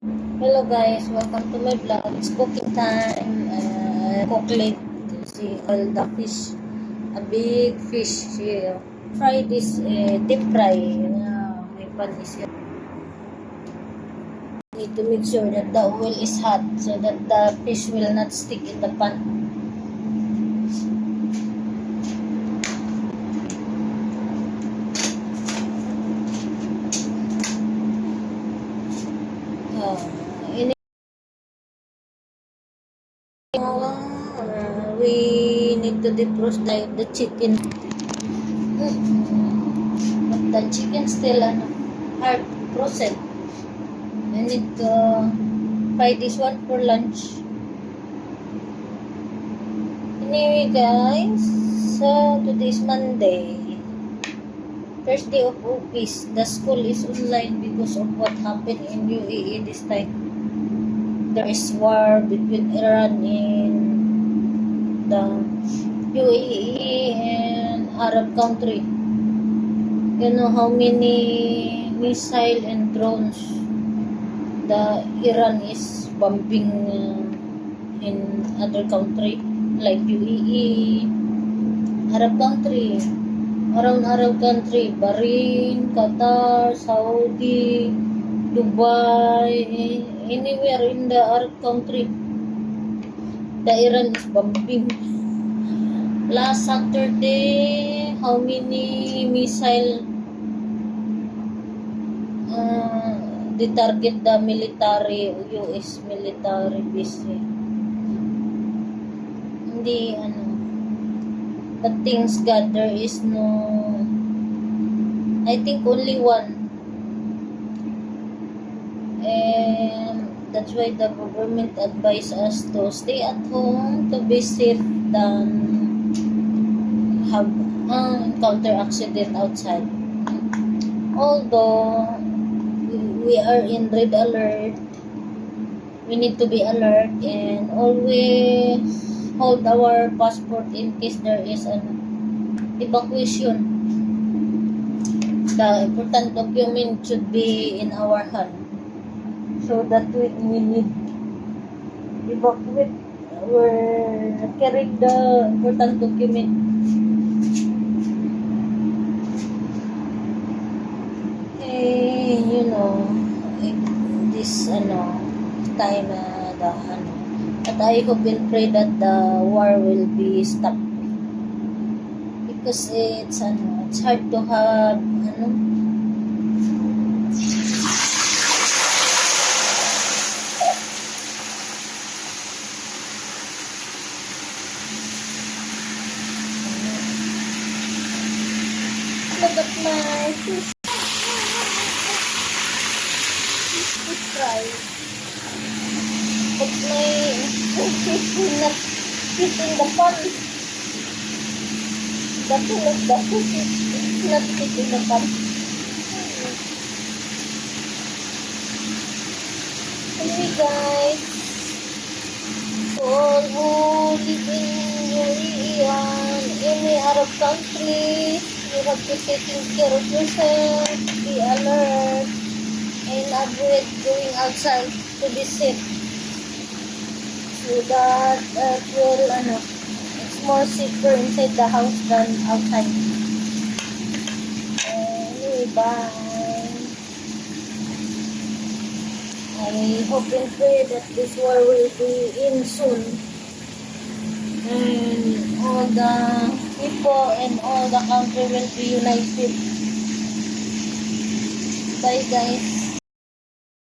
Hello guys, welcome to my vlog. It's cooking time. Cook late. See all the fish. A big fish here. Fry this deep fry. My pan is here. Need to make sure that the oil is hot so that the fish will not stick in the pan. We need to defrost the chicken. But the chicken still hard frozen. I need to fry this one for lunch. Anyway guys, so today's Monday. First day of office. The school is online because of what happened in UAE this time. There is war between Iran and the UAE and Arab country. You know how many missile and drones the Iran is bombing in other country like UAE, Arab country, around Arab country, Bahrain, Qatar, Saudi, Dubai, anywhere in the Arab country. The Iran is bombing. Last Saturday, how many missile they target the military, US military base. Hindi, but things God, there is no, I think only one. And that's why the government advised us to stay at home to be safe than have encounter accident outside. Although we are in red alert, we need to be alert and always hold our passport in case there is an evacuation. The important document should be in our hand, so that we need evacuate or carry the important document. You know, this time but I hope and pray that the war will be stopped, because it's hard to have look at my fish fry. But my fish will not fit in the pan. The fill of the fish is not fit in the pan. Anyway guys, to all who live in UAE and any Arab country, you have to take care of yourself, be alert, and avoid going outside to be safe. So that it's more safer inside the house than outside. Anyway, bye. I hope and pray that this war will be in soon, and all the people and all the country will be united. Bye guys.